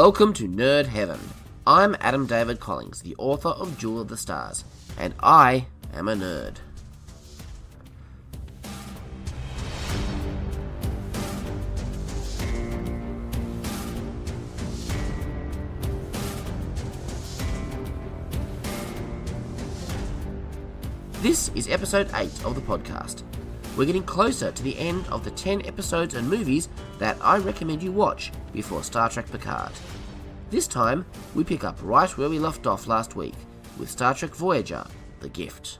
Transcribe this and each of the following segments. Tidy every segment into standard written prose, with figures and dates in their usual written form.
Welcome to Nerd Heaven. I'm Adam David Collins, the author of Jewel of the Stars, and I am a nerd. This is episode 8 of the podcast. We're getting closer to the end of the 10 episodes and movies that I recommend you watch before Star Trek Picard. This time, we pick up right where we left off last week, with Star Trek Voyager, The Gift.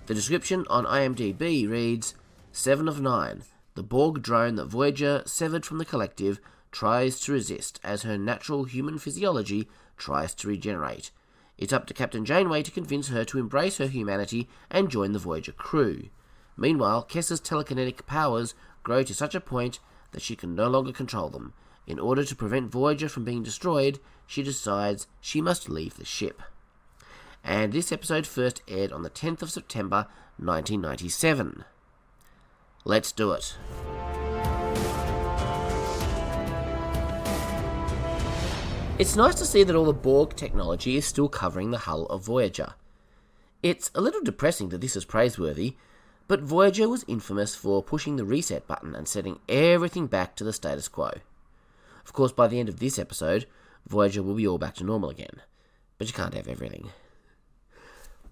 The description on IMDb reads, 7 of 9, the Borg drone that Voyager severed from the collective tries to resist as her natural human physiology tries to regenerate. It's up to Captain Janeway to convince her to embrace her humanity and join the Voyager crew. Meanwhile, Kessa's telekinetic powers grow to such a point that she can no longer control them. In order to prevent Voyager from being destroyed, she decides she must leave the ship. And this episode first aired on the 10th of September 1997. Let's do it. It's nice to see that all the Borg technology is still covering the hull of Voyager. It's a little depressing that this is praiseworthy, but Voyager was infamous for pushing the reset button and setting everything back to the status quo. Of course, by the end of this episode, Voyager will be all back to normal again, but you can't have everything.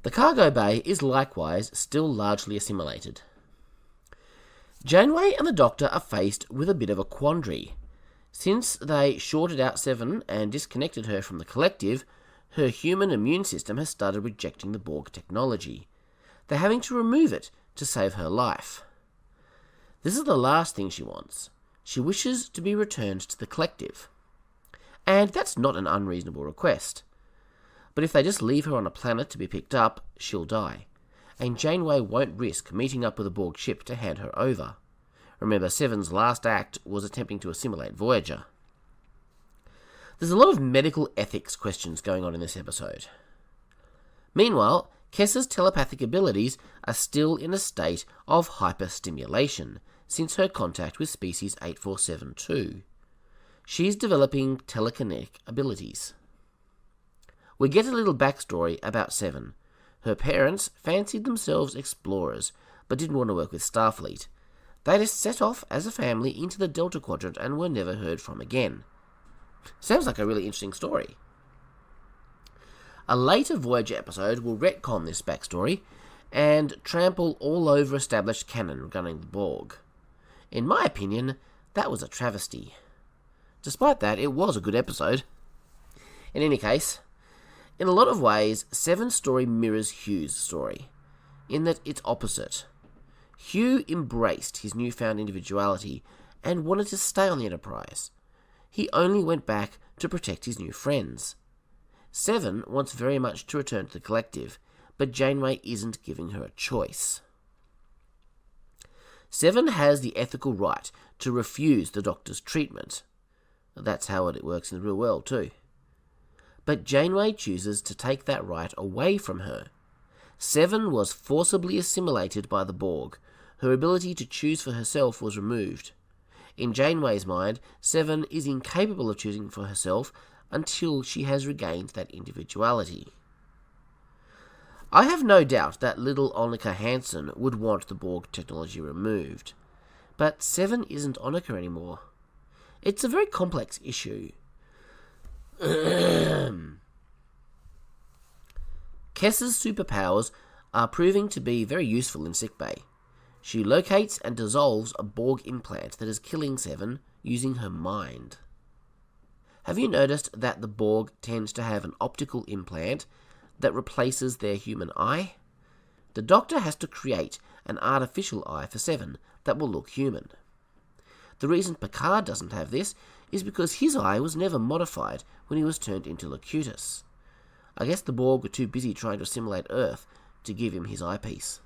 The cargo bay is likewise still largely assimilated. Janeway and the Doctor are faced with a bit of a quandary. Since they shorted out Seven and disconnected her from the collective, her human immune system has started rejecting the Borg technology. They're having to remove it to save her life. This is the last thing she wants. She wishes to be returned to the collective. And that's not an unreasonable request. But if they just leave her on a planet to be picked up, she'll die. And Janeway won't risk meeting up with a Borg ship to hand her over. Remember, Seven's last act was attempting to assimilate Voyager. There's a lot of medical ethics questions going on in this episode. Meanwhile, Kessa's telepathic abilities are still in a state of hyperstimulation since her contact with Species 8472. She's developing telekinetic abilities. We get a little backstory about Seven. Her parents fancied themselves explorers, but didn't want to work with Starfleet. They just set off as a family into the Delta Quadrant and were never heard from again. Sounds like a really interesting story. A later Voyager episode will retcon this backstory and trample all over established canon regarding the Borg. In my opinion, that was a travesty. Despite that, it was a good episode. In any case, in a lot of ways, Seven's story mirrors Hugh's story, in that it's opposite. Hugh embraced his newfound individuality and wanted to stay on the Enterprise. He only went back to protect his new friends. Seven wants very much to return to the collective, but Janeway isn't giving her a choice. Seven has the ethical right to refuse the Doctor's treatment. That's how it works in the real world too. But Janeway chooses to take that right away from her. Seven was forcibly assimilated by the Borg. Her ability to choose for herself was removed. In Janeway's mind, Seven is incapable of choosing for herself until she has regained that individuality. I have no doubt that little Annika Hansen would want the Borg technology removed. But Seven isn't Annika anymore. It's a very complex issue. Kessa's superpowers are proving to be very useful in sickbay. She locates and dissolves a Borg implant that is killing Seven using her mind. Have you noticed that the Borg tends to have an optical implant that replaces their human eye? The Doctor has to create an artificial eye for Seven that will look human. The reason Picard doesn't have this is because his eye was never modified when he was turned into Locutus. I guess the Borg were too busy trying to assimilate Earth to give him his eyepiece.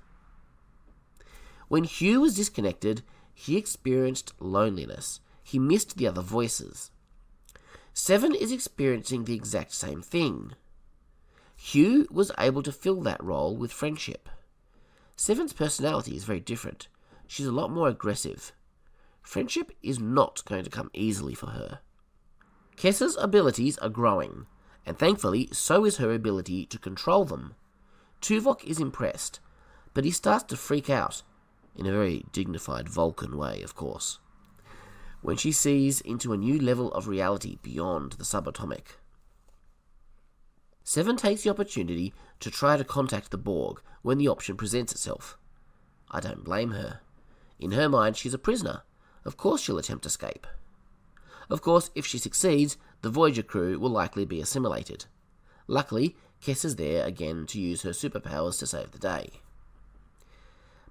When Hugh was disconnected, he experienced loneliness. He missed the other voices. Seven is experiencing the exact same thing. Hugh was able to fill that role with friendship. Seven's personality is very different. She's a lot more aggressive. Friendship is not going to come easily for her. Kess's abilities are growing, and thankfully so is her ability to control them. Tuvok is impressed, but he starts to freak out, in a very dignified Vulcan way, of course, when she sees into a new level of reality beyond the subatomic. Seven takes the opportunity to try to contact the Borg when the option presents itself. I don't blame her. In her mind, she's a prisoner. Of course she'll attempt escape. Of course, if she succeeds, the Voyager crew will likely be assimilated. Luckily, Kes is there again to use her superpowers to save the day.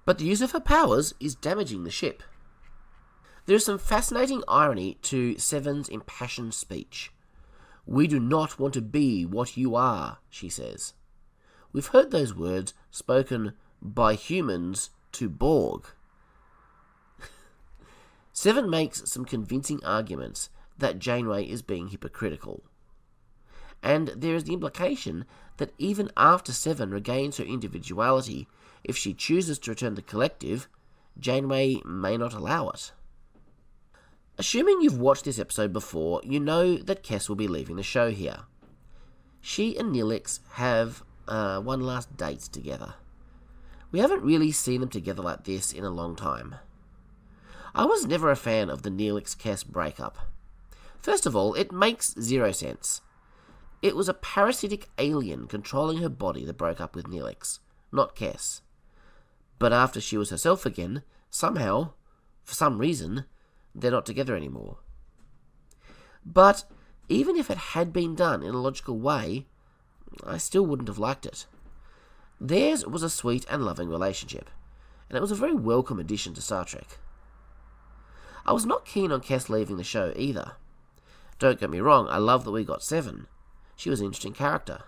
But the use of her powers is damaging the ship. There is some fascinating irony to Seven's impassioned speech. "We do not want to be what you are," she says. We've heard those words spoken by humans to Borg. Seven makes some convincing arguments that Janeway is being hypocritical. And there is the implication that even after Seven regains her individuality, if she chooses to return to the collective, Janeway may not allow it. Assuming you've watched this episode before, you know that Kes will be leaving the show here. She and Neelix have one last date together. We haven't really seen them together like this in a long time. I was never a fan of the Neelix-Kes breakup. First of all, it makes zero sense. It was a parasitic alien controlling her body that broke up with Neelix, not Kes. But after she was herself again, somehow, for some reason, they're not together anymore. But even if it had been done in a logical way, I still wouldn't have liked it. Theirs was a sweet and loving relationship, and it was a very welcome addition to Star Trek. I was not keen on Kes leaving the show either. Don't get me wrong, I love that we got Seven. She was an interesting character.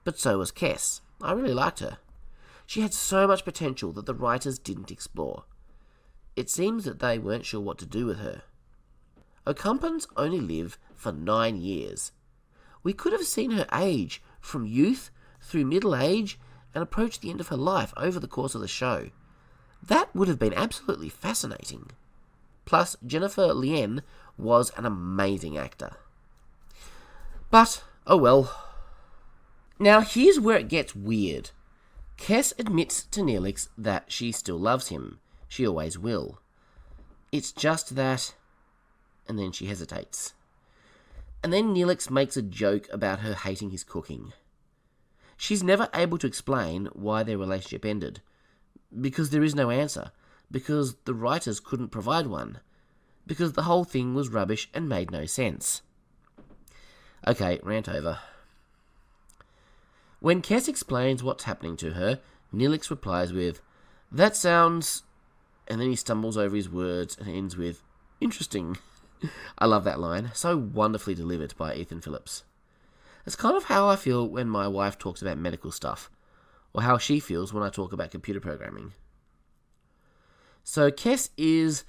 But so was Kes. I really liked her. She had so much potential that the writers didn't explore. It seems that they weren't sure what to do with her. Ocumpans only live for 9 years. We could have seen her age from youth through middle age and approach the end of her life over the course of the show. That would have been absolutely fascinating. Plus, Jennifer Lien was an amazing actor. But, oh well. Now here's where it gets weird. Kes admits to Neelix that she still loves him. She always will. It's just that... And then she hesitates. And then Neelix makes a joke about her hating his cooking. She's never able to explain why their relationship ended. Because there is no answer. Because the writers couldn't provide one. Because the whole thing was rubbish and made no sense. Okay, rant over. When Kes explains what's happening to her, Neelix replies with, "That sounds..." And then he stumbles over his words and ends with, "Interesting." I love that line, so wonderfully delivered by Ethan Phillips. It's kind of how I feel when my wife talks about medical stuff, or how she feels when I talk about computer programming. So Kes is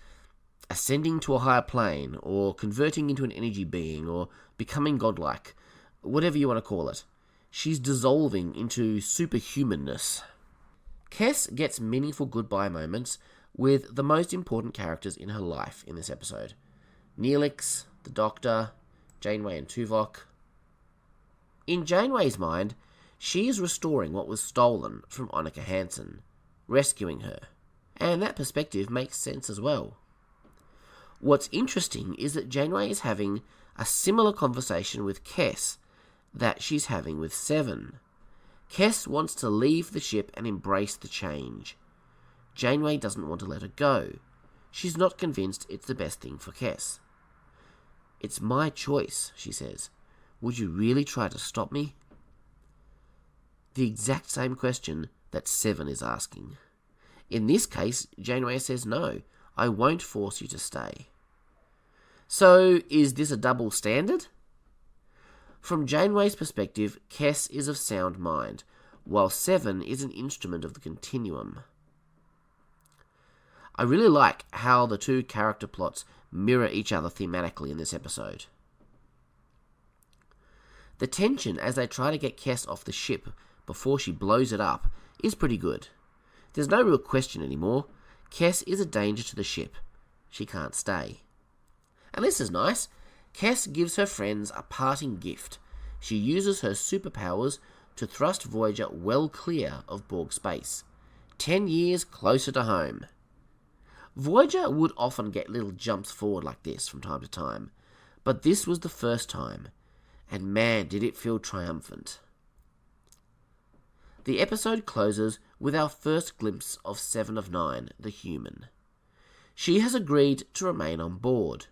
ascending to a higher plane, or converting into an energy being, or becoming godlike, whatever you want to call it. She's dissolving into superhumanness. Kes gets meaningful goodbye moments with the most important characters in her life in this episode. Neelix, the Doctor, Janeway and Tuvok. In Janeway's mind, she is restoring what was stolen from Annika Hansen, rescuing her, and that perspective makes sense as well. What's interesting is that Janeway is having a similar conversation with Kes that she's having with Seven. Kes wants to leave the ship and embrace the change. Janeway doesn't want to let her go. She's not convinced it's the best thing for Kes. "It's my choice," she says. "Would you really try to stop me?" The exact same question that Seven is asking. In this case, Janeway says, "No, I won't force you to stay." So, is this a double standard? From Janeway's perspective, Kes is of sound mind, while Seven is an instrument of the continuum. I really like how the two character plots mirror each other thematically in this episode. The tension as they try to get Kes off the ship before she blows it up is pretty good. There's no real question anymore. Kes is a danger to the ship. She can't stay. And this is nice. Kes gives her friends a parting gift. She uses her superpowers to thrust Voyager well clear of Borg space, 10 years closer to home. Voyager would often get little jumps forward like this from time to time, but this was the first time, and man did it feel triumphant. The episode closes with our first glimpse of 7 of 9, the human. She has agreed to remain on board.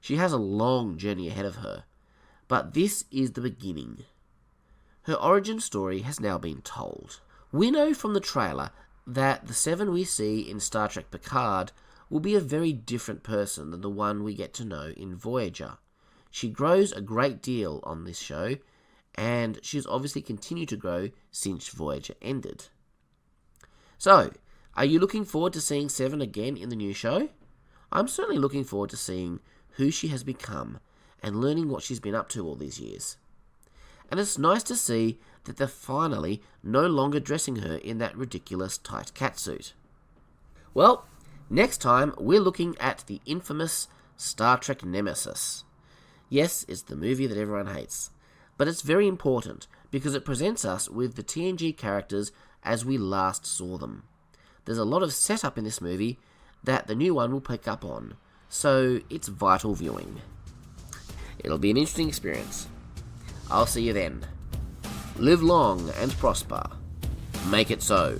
She has a long journey ahead of her, but this is the beginning. Her origin story has now been told. We know from the trailer that the 7 we see in Star Trek Picard will be a very different person than the one we get to know in Voyager. She grows a great deal on this show, and she's obviously continued to grow since Voyager ended. So, are you looking forward to seeing 7 again in the new show? I'm certainly looking forward to seeing who she has become and learning what she's been up to all these years. And it's nice to see that they're finally no longer dressing her in that ridiculous tight catsuit. Well, next time we're looking at the infamous Star Trek Nemesis. Yes, it's the movie that everyone hates, but it's very important because it presents us with the TNG characters as we last saw them. There's a lot of setup in this movie that the new one will pick up on, so it's vital viewing. It'll be an interesting experience. I'll see you then. Live long and prosper. Make it so.